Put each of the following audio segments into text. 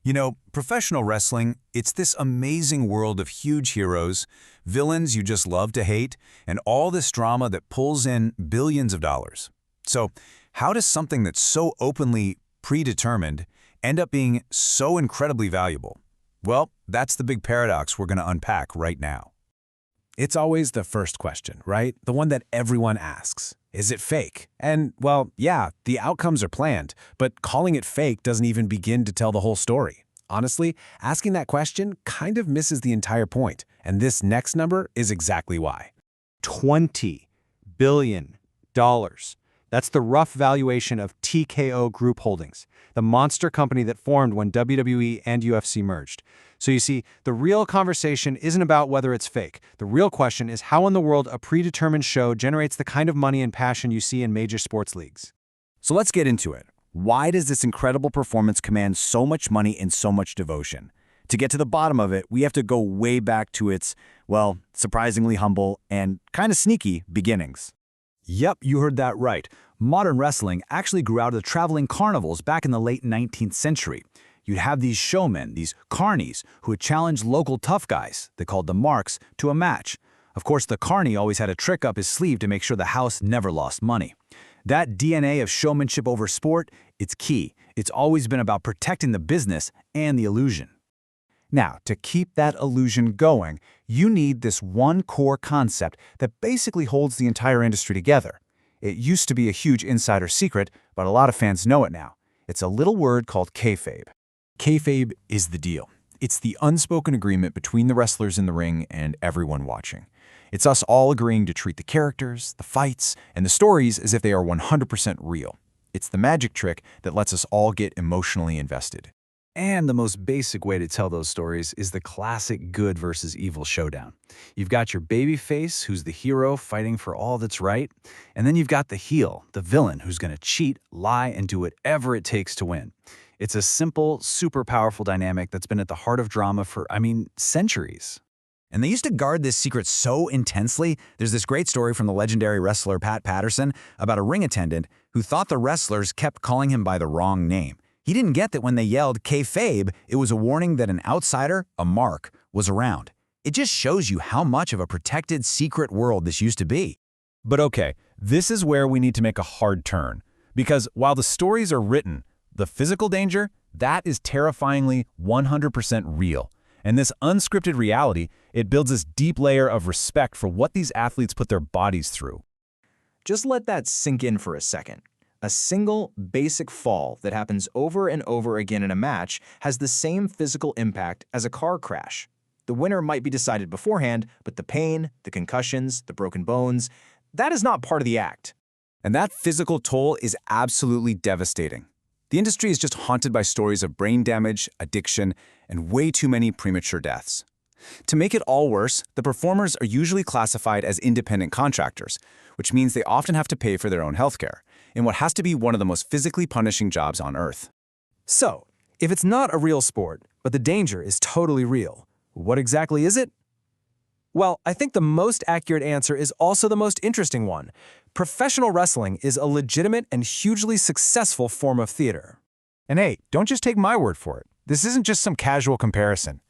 You know, professional wrestling, it's this amazing world of huge heroes, villains you just love to hate, and all this drama that pulls in billions of dollars. So, how does something that's so openly predetermined end up being so incredibly valuable? Well, that's the big paradox we're going to unpack right now. It's always the first question, right? The one that everyone asks. Is it fake? And, well, yeah, the outcomes are planned, but calling it fake doesn't even begin to tell the whole story. Honestly, asking that question kind of misses the entire point, and this next number is exactly why. $20 billion. That's the rough valuation of TKO Group Holdings, the monster company that formed when WWE and UFC merged. So you see, the real conversation isn't about whether it's fake. The real question is how in the world a predetermined show generates the kind of money and passion you see in major sports leagues. So let's get into it. Why does this incredible performance command so much money and so much devotion? To get to the bottom of it, we have to go way back to its, well, surprisingly humble and kind of sneaky beginnings. Yep, you heard that right. Modern wrestling actually grew out of the traveling carnivals back in the late 19th century. You'd have these showmen, these carnies, who would challenge local tough guys, they called them marks, to a match. Of course, the carny always had a trick up his sleeve to make sure the house never lost money. That DNA of showmanship over sport, it's key. It's always been about protecting the business and the illusion. Now, to keep that illusion going, you need this one core concept that basically holds the entire industry together. It used to be a huge insider secret, but a lot of fans know it now. It's a little word called kayfabe. Kayfabe is the deal. It's the unspoken agreement between the wrestlers in the ring and everyone watching. It's us all agreeing to treat the characters, the fights, and the stories as if they are 100% real. It's the magic trick that lets us all get emotionally invested. And the most basic way to tell those stories is the classic good versus evil showdown. You've got your babyface, who's the hero fighting for all that's right, and then you've got the heel, the villain, who's going to cheat, lie, and do whatever it takes to win. It's a simple, super powerful dynamic that's been at the heart of drama for, centuries. And they used to guard this secret so intensely. There's this great story from the legendary wrestler Pat Patterson about a ring attendant who thought the wrestlers kept calling him by the wrong name. He didn't get that when they yelled kayfabe, it was a warning that an outsider, a mark, was around. It just shows you how much of a protected secret world this used to be. But okay, this is where we need to make a hard turn. Because while the stories are written, the physical danger, that is terrifyingly 100% real. And this unscripted reality, it builds this deep layer of respect for what these athletes put their bodies through. Just let that sink in for a second. A single, basic fall that happens over and over again in a match has the same physical impact as a car crash. The winner might be decided beforehand, but the pain, the concussions, the broken bones, that is not part of the act. And that physical toll is absolutely devastating. The industry is just haunted by stories of brain damage, addiction, and way too many premature deaths. To make it all worse, the performers are usually classified as independent contractors, which means they often have to pay for their own healthcare, in what has to be one of the most physically punishing jobs on earth. So, if it's not a real sport, but the danger is totally real, what exactly is it? Well, I think the most accurate answer is also the most interesting one. Professional wrestling is a legitimate and hugely successful form of theater. And hey, don't just take my word for it. This isn't just some casual comparison.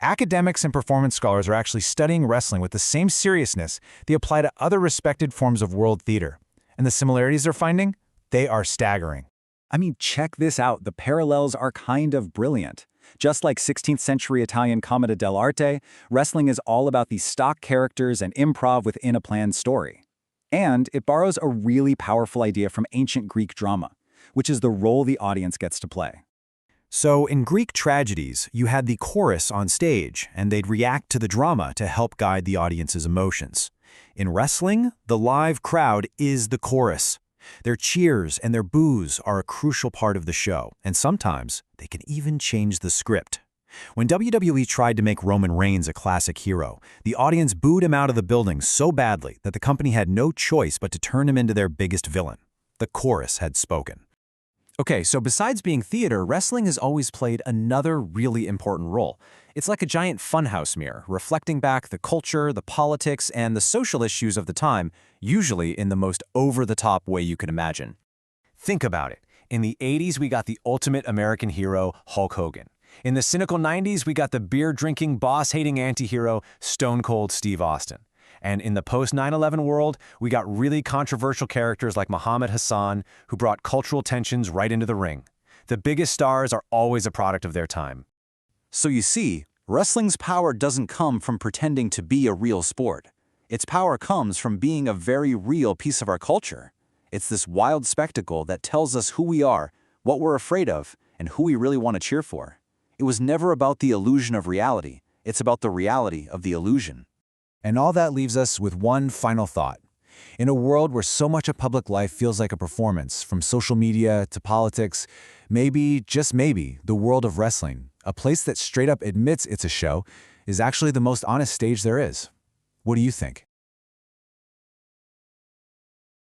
Academics and performance scholars are actually studying wrestling with the same seriousness they apply to other respected forms of world theater. And the similarities they're finding? They are staggering. Check this out. The parallels are kind of brilliant. Just like 16th century Italian commedia dell'arte, wrestling is all about these stock characters and improv within a planned story. And it borrows a really powerful idea from ancient Greek drama, which is the role the audience gets to play. So in Greek tragedies, you had the chorus on stage, and they'd react to the drama to help guide the audience's emotions. In wrestling, the live crowd is the chorus. Their cheers and their boos are a crucial part of the show, and sometimes they can even change the script. When WWE tried to make Roman Reigns a classic hero, the audience booed him out of the building so badly that the company had no choice but to turn him into their biggest villain. The chorus had spoken. Okay, so besides being theater, wrestling has always played another really important role. It's like a giant funhouse mirror, reflecting back the culture, the politics, and the social issues of the time, usually in the most over-the-top way you can imagine. Think about it. In the 80s, we got the ultimate American hero, Hulk Hogan. In the cynical 90s, we got the beer-drinking, boss-hating antihero Stone Cold Steve Austin. And in the post-9/11 world, we got really controversial characters like Muhammad Hassan, who brought cultural tensions right into the ring. The biggest stars are always a product of their time. So you see, wrestling's power doesn't come from pretending to be a real sport. Its power comes from being a very real piece of our culture. It's this wild spectacle that tells us who we are, what we're afraid of, and who we really want to cheer for. It was never about the illusion of reality. It's about the reality of the illusion. And all that leaves us with one final thought. In a world where so much of public life feels like a performance, from social media to politics, maybe, just maybe, the world of wrestling, a place that straight up admits it's a show, is actually the most honest stage there is. What do you think?